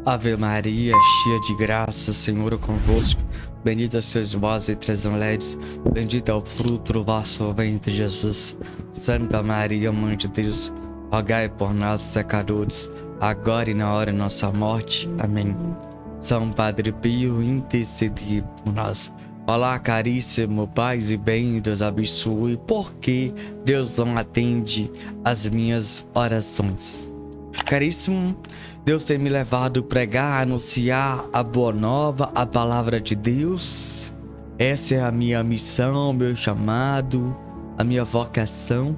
Ave Maria, cheia de graça, o Senhor é convosco. Bendita sois vós entre as mulheres, bendito é o fruto do vosso ventre, Jesus. Santa Maria, Mãe de Deus, rogai por nós, pecadores, agora e na hora de nossa morte. Amém. São Padre Pio, intercedei por nós. Olá, caríssimo, paz e bem, Deus abençoe, porque Deus não atende as minhas orações. Caríssimo, Deus tem me levado a pregar, anunciar a boa nova, a palavra de Deus. Essa é a minha missão, meu chamado, a minha vocação.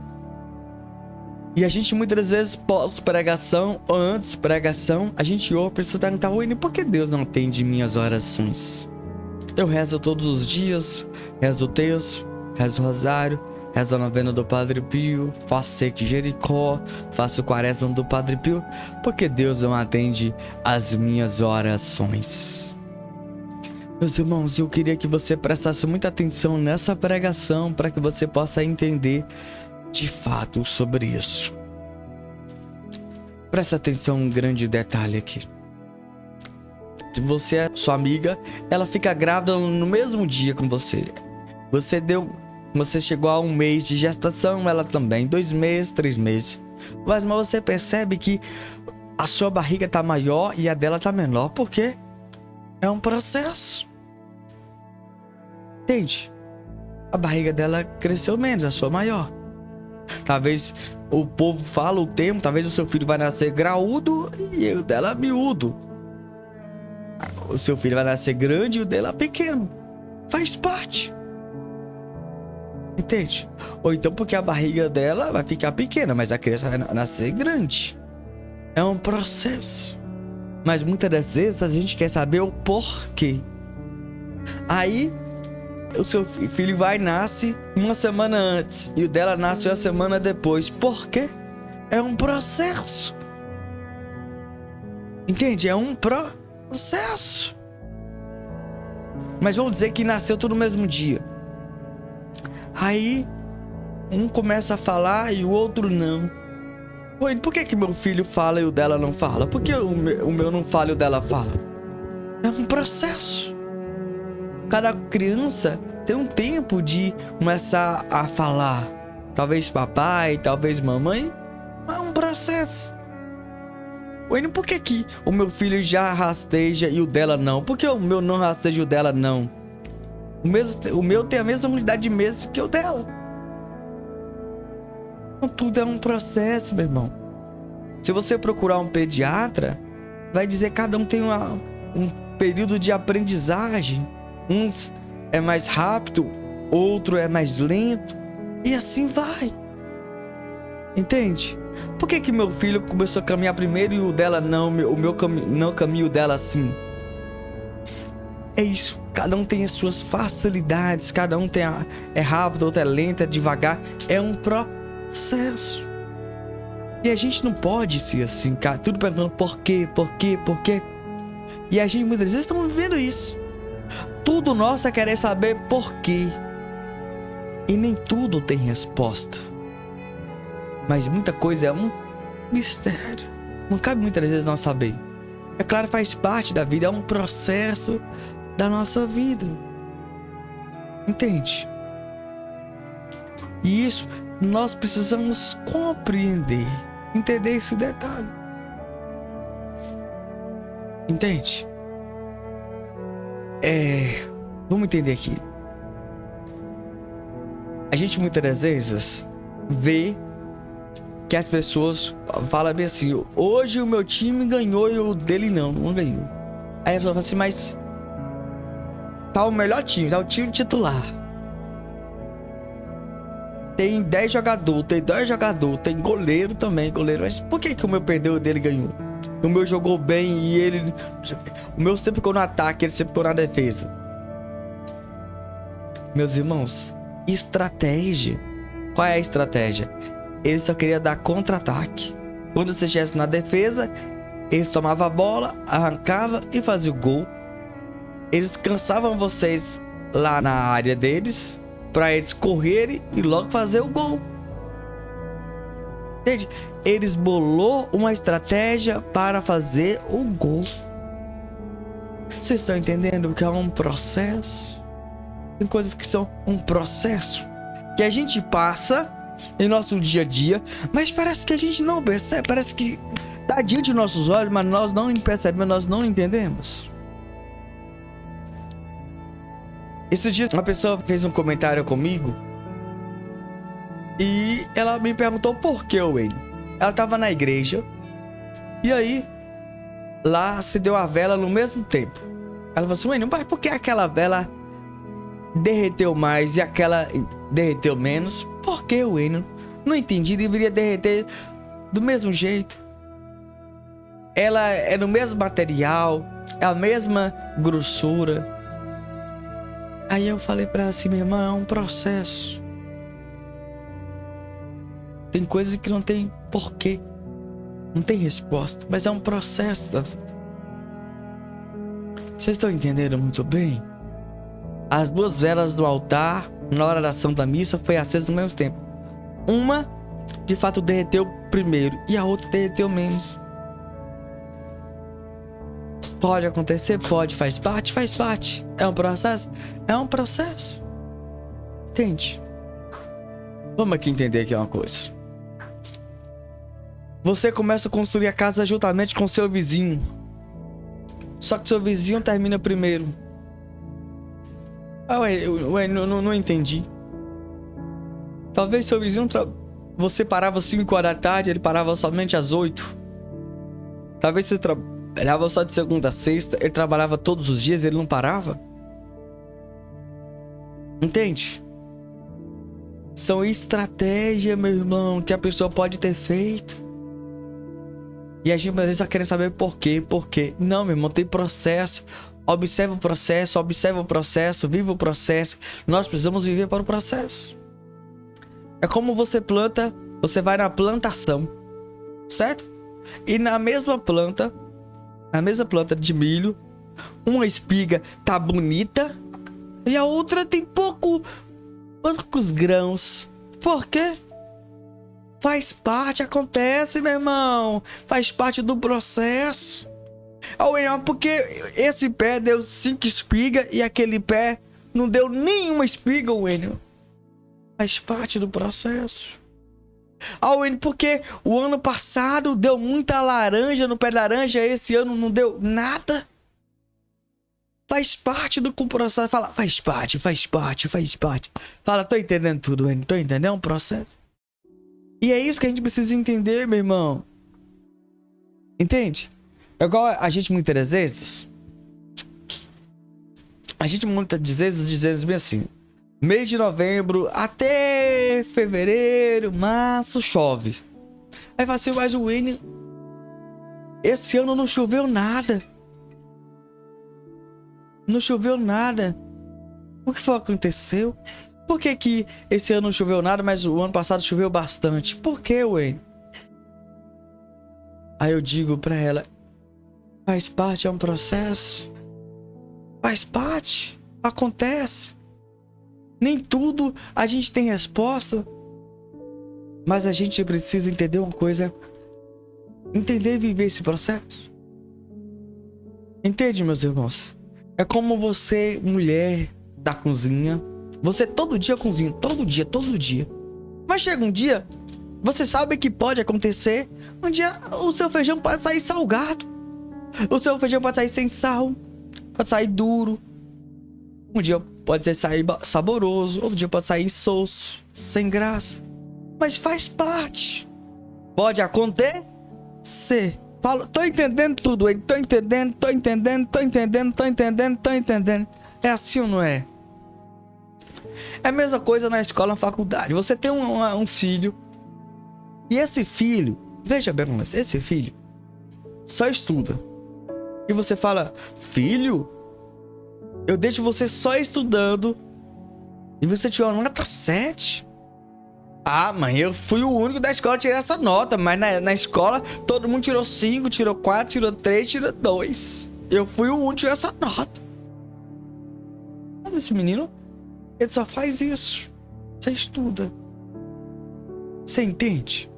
E a gente muitas vezes pós-pregação ou antes pregação, a gente ouve precisa perguntar: por que Deus não atende minhas orações? Eu rezo todos os dias, rezo o terço, rezo o rosário, rezo a novena do Padre Pio, faço seco de Jericó, faço o quaresma do Padre Pio, porque Deus não atende as minhas orações. Meus irmãos, eu queria que você prestasse muita atenção nessa pregação para que você possa entender de fato sobre isso. Presta atenção em um grande detalhe aqui. Se você é sua amiga, ela fica grávida no mesmo dia com você. Você chegou a 1 mês de gestação, ela também, 2 meses, 3 meses. Mas você percebe que a sua barriga tá maior e a dela tá menor. Por quê? É um processo. Entende? A barriga dela cresceu menos, a sua maior. Talvez o povo fala o termo, talvez o seu filho vai nascer graúdo e o dela miúdo. O seu filho vai nascer grande e o dela pequeno. Faz parte. Entende? Ou então porque a barriga dela vai ficar pequena, mas a criança vai nascer grande. É um processo. Mas muitas das vezes a gente quer saber o porquê. Aí o seu filho vai e nasce 1 semana antes e o dela nasce 1 semana depois. Por quê? É um processo. Entende? É um processo. Mas vamos dizer que nasceu tudo no mesmo dia. Aí um começa a falar e o outro não. Por que meu filho fala e o dela não fala? Por que o meu não fala e o dela fala? É um processo. Cada criança tem um tempo de começar a falar. Talvez papai, talvez mamãe. É um processo. Por que o meu filho já rasteja e o dela não? Por que o meu não rasteja e o dela não? O meu tem a mesma unidade de meses que o dela. Então, tudo é um processo, meu irmão. Se você procurar um pediatra, vai dizer que cada um tem um período de aprendizagem. Uns é mais rápido, outro é mais lento. E assim vai. Entende? Por que meu filho começou a caminhar primeiro e o dela não? O meu não caminha, o dela assim? É isso. Cada um tem as suas facilidades. Cada um é rápido, outro é lento, é devagar. É um processo. E a gente não pode ser assim, cara. Tudo perguntando por quê, por quê, por quê. E a gente muitas vezes estamos vivendo isso. Tudo nosso é querer saber por quê. E nem tudo tem resposta. Mas muita coisa é um mistério. Não cabe muitas vezes nós saber. É claro, faz parte da vida. É um processo da nossa vida. Entende? E isso nós precisamos compreender. Entender esse detalhe. Entende? Vamos entender aqui. A gente muitas das vezes vê que as pessoas falam bem assim: hoje o meu time ganhou e o dele não ganhou. Aí a pessoa fala assim: mas tá o melhor time, tá o time titular. Tem 10 jogadores, tem 2 jogadores, tem goleiro também, goleiro. Mas por que o meu perdeu e o dele ganhou? O meu jogou bem e ele... O meu sempre ficou no ataque, ele sempre ficou na defesa. Meus irmãos, estratégia. Qual é a estratégia? Ele só queria dar contra-ataque. Quando você estivesse na defesa, ele tomava a bola, arrancava e fazia o gol. Eles cansavam vocês lá na área deles, para eles correrem e logo fazer o gol. Entende? Eles bolou uma estratégia para fazer o gol. Vocês estão entendendo que é um processo? Tem coisas que são um processo que a gente passa em nosso dia a dia, mas parece que a gente não percebe, parece que tá diante de nossos olhos, mas nós não percebemos, nós não entendemos. Esses dias uma pessoa fez um comentário comigo e ela me perguntou por que, Wayne. Ela tava na igreja e aí lá acendeu a vela no mesmo tempo. Ela falou assim: Wayne, mas por que aquela vela derreteu mais e aquela derreteu menos? Por que, Wayne? Não entendi, deveria derreter do mesmo jeito. Ela é no mesmo material, é a mesma grossura. Aí eu falei pra ela assim: minha irmã, é um processo. Tem coisas que não tem porquê, não tem resposta, mas é um processo da vida. Vocês estão entendendo muito bem? As duas velas do altar, na hora da Santa Missa, foi acesa no mesmo tempo. Uma, de fato, derreteu primeiro e a outra derreteu menos. Pode acontecer? Pode. Faz parte? Faz parte. É um processo? É um processo. Entende? Vamos aqui entender aqui uma coisa. Você começa a construir a casa juntamente com seu vizinho. Só que seu vizinho termina primeiro. Ué, não entendi. Talvez seu vizinho... Você parava às 5 horas da tarde, ele parava somente às 8. Talvez você trabalhava só de segunda a sexta, ele trabalhava todos os dias, ele não parava. Entende? São estratégias, meu irmão, que a pessoa pode ter feito. E a gente às vezes só quer saber por quê. Não, meu irmão, tem processo. Observa o processo, viva o processo. Nós precisamos viver para o processo. É como você planta, você vai na plantação, certo? E na mesma planta de milho, uma espiga tá bonita e a outra tem poucos grãos. Por quê? Faz parte, acontece, meu irmão. Faz parte do processo. Porque esse pé deu 5 espigas e aquele pé não deu nenhuma espiga, Wênio. Faz parte do processo. Porque o ano passado deu muita laranja no pé de laranja, esse ano não deu nada. Faz parte do processo. Fala, faz parte. Fala, tô entendendo tudo, Wênio. Tô entendendo, é um processo. E é isso que a gente precisa entender, meu irmão. Entende? É igual a gente muitas vezes dizemos bem assim: mês de novembro até fevereiro, março, chove. Aí fala assim: mas o Wayne, esse ano não choveu nada. Não choveu nada. O que foi que aconteceu? Por que esse ano não choveu nada, mas o ano passado choveu bastante? Por que, Wayne? Aí eu digo pra ela: faz parte, é um processo. Faz parte, acontece. Nem tudo a gente tem resposta, mas a gente precisa entender uma coisa. Entender e viver esse processo. Entende, meus irmãos? É como você, mulher da cozinha. Você todo dia cozinha, todo dia. Mas chega um dia, você sabe que pode acontecer. Um dia o seu feijão pode sair salgado. O seu feijão pode sair sem sal. Pode sair duro. Um dia pode sair saboroso. Outro dia pode sair insosso, sem graça. Mas faz parte. Pode acontecer. Fala, tô entendendo tudo, hein? Tô entendendo. É assim ou não é? É a mesma coisa na escola, na faculdade. Você tem um filho. E esse filho, veja bem, esse filho só estuda. E você fala: filho, eu deixo você só estudando e você tirou uma nota 7. Ah, mãe, eu fui o único da escola a tirar essa nota. Mas na escola todo mundo tirou 5, tirou 4, tirou 3, tirou 2. Eu fui o único a tirar essa nota. Olha esse menino, ele só faz isso. Você estuda. Você entende?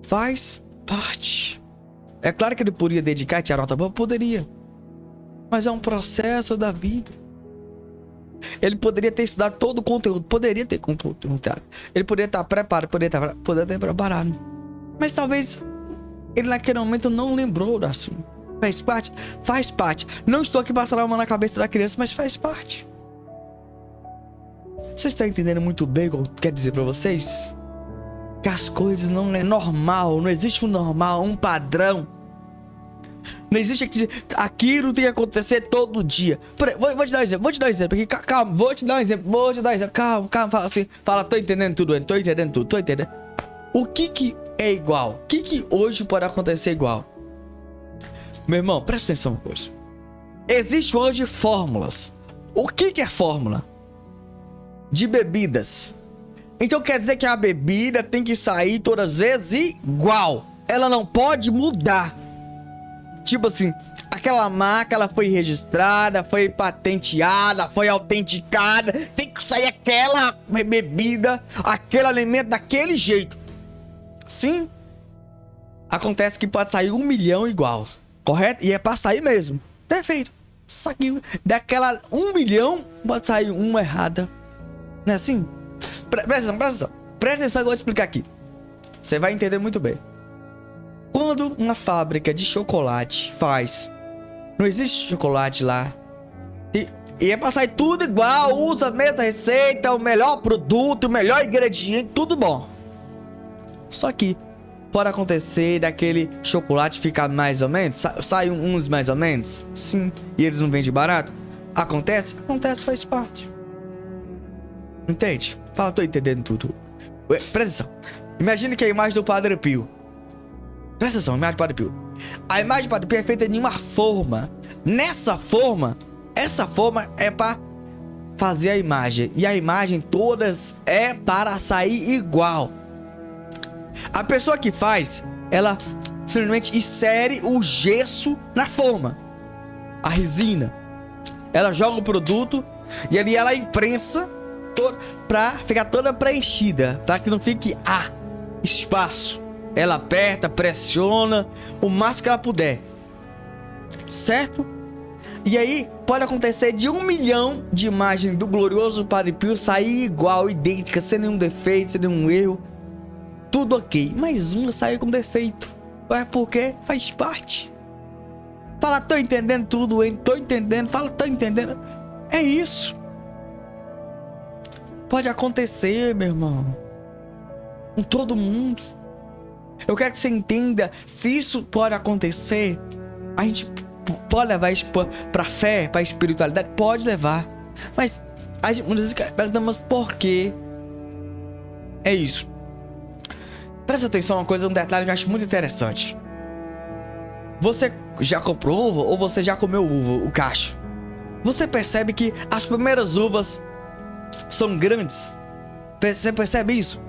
Faz parte. É claro que ele poderia dedicar e tirar nota boa, poderia. Mas é um processo da vida. Ele poderia ter estudado todo o conteúdo, poderia ter conteúdo. Ele poderia estar preparado, poderia ter preparado. Mas talvez ele naquele momento não lembrou da assunto. Faz parte? Faz parte. Não estou aqui passando a mão na cabeça da criança, mas faz parte. Vocês estão entendendo muito bem o que eu quero dizer pra vocês? Que as coisas não é normal, não existe um normal, um padrão. Não existe aquilo tem que acontecer todo dia. Vou te dar um exemplo aqui, calma, vou te dar um exemplo, calma, fala assim, tô entendendo tudo, tô entendendo. O que é igual? O que hoje pode acontecer igual? Meu irmão, presta atenção uma coisa. Existem hoje fórmulas. O que é fórmula? De bebidas. Então quer dizer que a bebida tem que sair todas as vezes igual. Ela não pode mudar. Tipo assim, aquela marca, ela foi registrada, foi patenteada, foi autenticada. Tem que sair aquela bebida, aquele alimento daquele jeito. Sim. Acontece que pode sair 1 milhão igual. Correto? E é pra sair mesmo. Perfeito. Só que daquela 1 milhão, pode sair uma errada. Não é assim? Presta atenção que eu vou te explicar aqui. Você vai entender muito bem. Quando uma fábrica de chocolate faz, não existe chocolate lá, e é pra sair tudo igual, usa a mesma receita, o melhor produto, o melhor ingrediente, tudo bom. Só que pode acontecer daquele chocolate ficar mais ou menos, sai uns mais ou menos, sim, e eles não vendem barato. Acontece, faz parte. Entende? Fala, tô entendendo tudo. Presta atenção. Imagina que a imagem do Padre Pio. Presta atenção, a imagem do Padre Pio. A imagem do Padre Pio é feita em uma forma. Nessa forma, essa forma é para fazer a imagem. E a imagem todas é para sair igual. A pessoa que faz, ela simplesmente insere o gesso na forma. A resina. Ela joga o produto e ali ela imprensa pra ficar toda preenchida, para que não fique espaço. Ela aperta, pressiona o máximo que ela puder, certo? E aí pode acontecer de 1 milhão de imagens do glorioso Padre Pio sair igual, idêntica, sem nenhum defeito, sem nenhum erro, tudo ok, mas uma saiu com defeito. É porque faz parte. Fala, tô entendendo tudo, hein? Tô entendendo. Fala, tô entendendo. É isso. Pode acontecer, meu irmão, com todo mundo. Eu quero que você entenda, se isso pode acontecer, a gente pode levar isso pra fé, pra espiritualidade? Pode levar. Mas a gente muitas vezes pergunta, mas por quê? É isso. Presta atenção, uma coisa, um detalhe que eu acho muito interessante. Você já comprou uva ou você já comeu uva, o cacho? Você percebe que as primeiras uvas são grandes. Você percebe isso?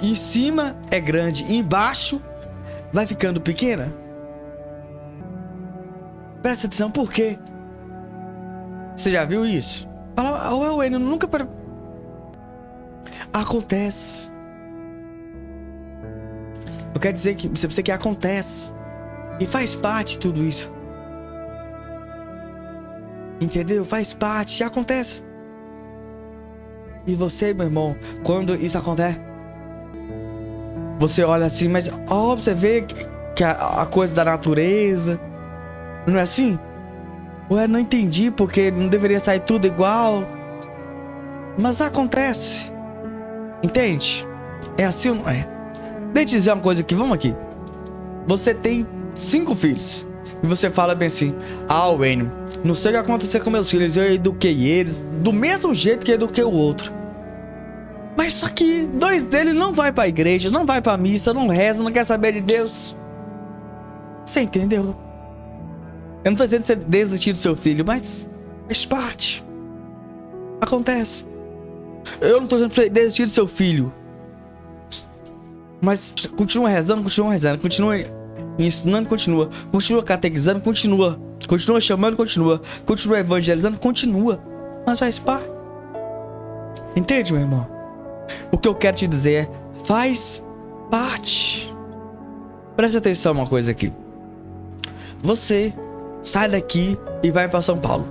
Em cima é grande, embaixo vai ficando pequena. Presta atenção, por quê? Você já viu isso? Fala, ué, eu nunca... Acontece. Eu quero dizer que você que acontece. E faz parte de tudo isso. Entendeu? Faz parte, já acontece. E você, meu irmão, quando isso acontece, você olha assim, mas você vê que a coisa da natureza, não é assim? Ué, não entendi porque não deveria sair tudo igual. Mas acontece. Entende? É assim ou não é? Deixa eu te dizer uma coisa aqui, vamos aqui. Você tem 5 filhos. E você fala bem assim, Wayne, não sei o que aconteceu com meus filhos, eu eduquei eles do mesmo jeito que eu eduquei o outro. Mas só que 2 deles não vai pra igreja, não vai pra missa, não reza, não quer saber de Deus. Você entendeu? Eu não tô dizendo que você desistir do seu filho, mas faz parte. Acontece. Eu não tô dizendo pra você desistir do seu filho, mas continua rezando, continua ensinando, continua catequizando, continua chamando, continua evangelizando, continua. Mas faz parte. Entende, meu irmão? O que eu quero te dizer é, faz parte. Presta atenção uma coisa aqui. Você sai daqui e vai para São Paulo.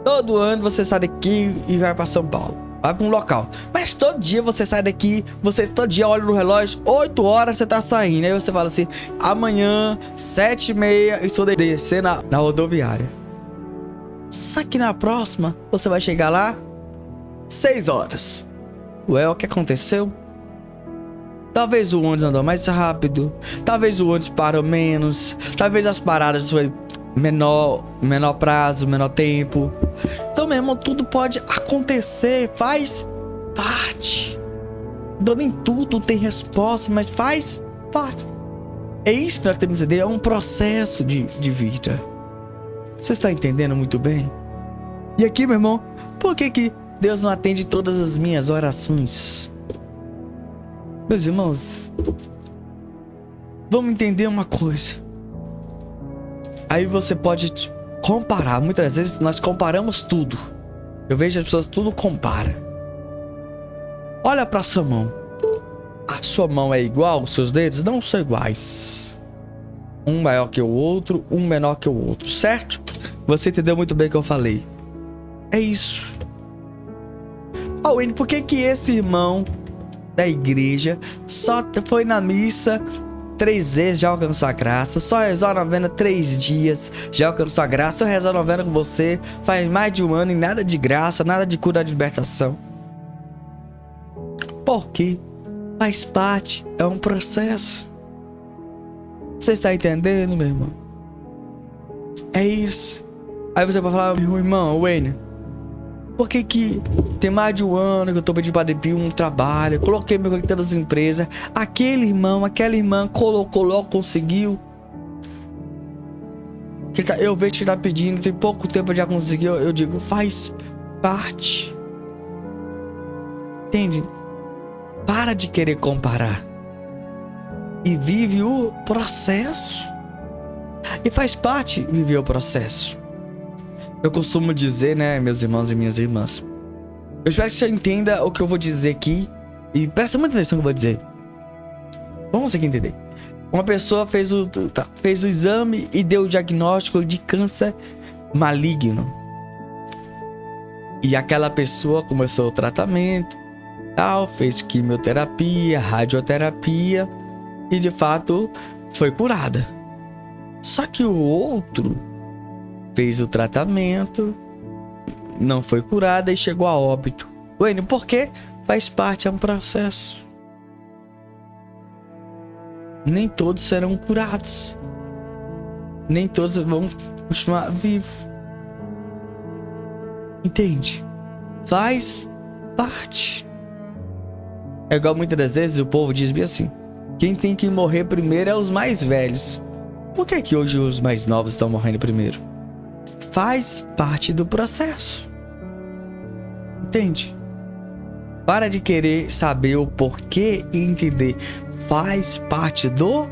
Todo ano você sai daqui e vai para São Paulo. Vai para um local. Mas todo dia você sai daqui, você todo dia olha no relógio, 8 horas você tá saindo. Aí você fala assim, amanhã, 7h30, estou descendo na rodoviária. Só que na próxima, você vai chegar lá, 6 horas. Ué, o que aconteceu? Talvez o ônibus andou mais rápido, talvez o ônibus parou menos, talvez as paradas foi menor prazo, menor tempo. Então, meu irmão, tudo pode acontecer, faz parte. Nem tudo tem resposta, mas faz parte. É isso que nós temos que entender, é um processo de vida. Você está entendendo muito bem? E aqui, meu irmão, por que Deus não atende todas as minhas orações? Meus irmãos, vamos entender uma coisa. Aí você pode comparar. Muitas vezes nós comparamos tudo. Eu vejo as pessoas tudo compara. Olha para sua mão. A sua mão é igual? Os seus dedos não são iguais. Um maior que o outro, um menor que o outro, certo? Você entendeu muito bem o que eu falei. É isso. Wayne, por que esse irmão da igreja só foi na missa 3 vezes, já alcançou a graça? Só rezou a novena 3 dias, já alcançou a graça? Eu rezo a novena com você faz mais de 1 ano e nada de graça, nada de cura, de libertação. Por quê? Faz parte, é um processo. Você está entendendo, meu irmão? É isso. Aí você pode falar, meu irmão, Wayne, por que tem mais de 1 ano que eu tô pedindo para DP um trabalho, coloquei meu currículo das empresas, aquele irmão, aquela irmã colocou logo, conseguiu. Eu vejo que ele tá pedindo, tem pouco tempo já conseguiu. Eu digo, faz parte. Entende? Para de querer comparar. E vive o processo. E faz parte viver o processo. Eu costumo dizer, né, meus irmãos e minhas irmãs, eu espero que você entenda o que eu vou dizer aqui. E presta muita atenção no que eu vou dizer. Vamos aqui entender. Uma pessoa fez o exame e deu o diagnóstico de câncer maligno. E aquela pessoa começou o tratamento, tal, fez quimioterapia, radioterapia e de fato foi curada. Só que o outro fez o tratamento, não foi curada e chegou a óbito. Wayne, por quê? Faz parte, é um processo. Nem todos serão curados. Nem todos vão continuar vivos. Entende? Faz parte. É igual muitas das vezes o povo diz bem assim: quem tem que morrer primeiro é os mais velhos. Por que hoje os mais novos estão morrendo primeiro? Faz parte do processo. Entende? Para de querer saber o porquê e entender. Faz parte do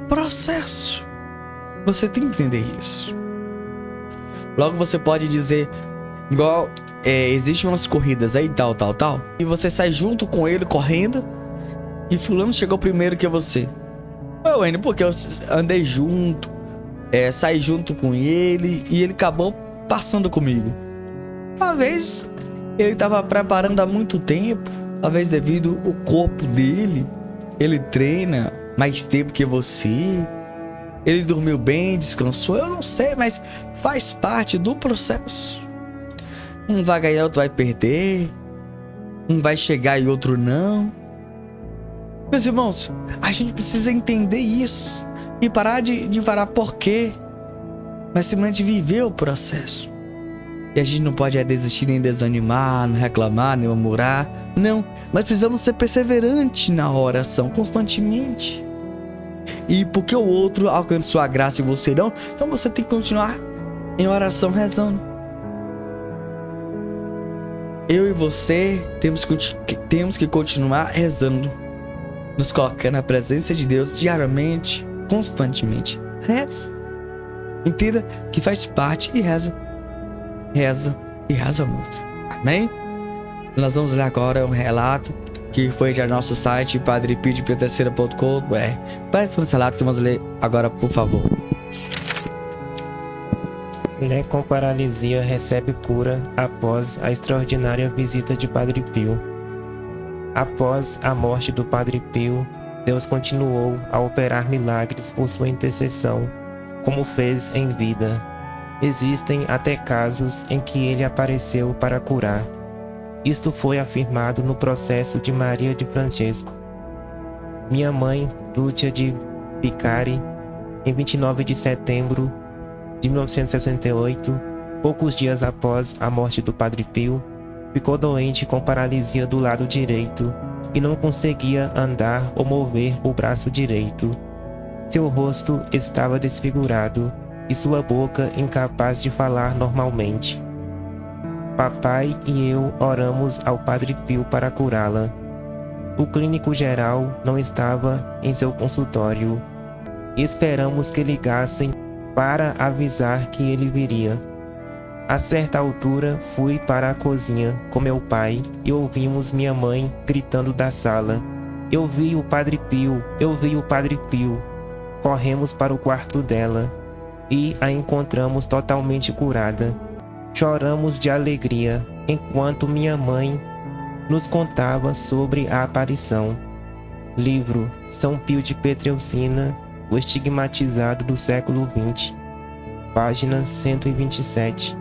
processo. Você tem que entender isso. Logo você pode dizer, igual existem umas corridas aí, tal. E você sai junto com ele correndo. E fulano chegou primeiro que você. Ué, Wayne, porque eu andei junto, saí junto com ele e ele acabou passando comigo. Talvez ele estava preparando há muito tempo. Talvez devido ao corpo dele, ele treina mais tempo que você. Ele dormiu bem, descansou, eu não sei, mas faz parte do processo. Um vai ganhar, outro vai perder. Um vai chegar e outro não. Meus irmãos, a gente precisa entender isso. E parar de falar por quê. Mas simplesmente viver o processo. E a gente não pode desistir, nem desanimar, não reclamar, nem murmurar. Não, mas precisamos ser perseverantes na oração, constantemente. E porque o outro alcançou a graça e você não, então você tem que continuar em oração, rezando. Eu e você temos que continuar rezando, nos colocando na presença de Deus diariamente, constantemente. Reza. Entenda que faz parte e reza. Reza e reza muito. Amém? Nós vamos ler agora um relato que foi já no nosso site, padrepio.com.br. Parece esse relato que vamos ler agora, por favor. Mulher com paralisia recebe cura após a extraordinária visita de Padre Pio. Após a morte do Padre Pio, Deus continuou a operar milagres por sua intercessão, como fez em vida. Existem até casos em que ele apareceu para curar. Isto foi afirmado no processo de Maria de Francesco. Minha mãe, Lúcia de Picari, em 29 de setembro de 1968, poucos dias após a morte do Padre Pio, ficou doente com paralisia do lado direito e não conseguia andar ou mover o braço direito. Seu rosto estava desfigurado e sua boca incapaz de falar normalmente. Papai e eu oramos ao Padre Pio para curá-la. O clínico geral não estava em seu consultório e esperamos que ligassem para avisar que ele viria. A certa altura, fui para a cozinha com meu pai e ouvimos minha mãe gritando da sala: "Eu vi o Padre Pio! Eu vi o Padre Pio!" Corremos para o quarto dela e a encontramos totalmente curada. Choramos de alegria enquanto minha mãe nos contava sobre a aparição. Livro São Pio de Pietrelcina, o estigmatizado do século XX, página 127.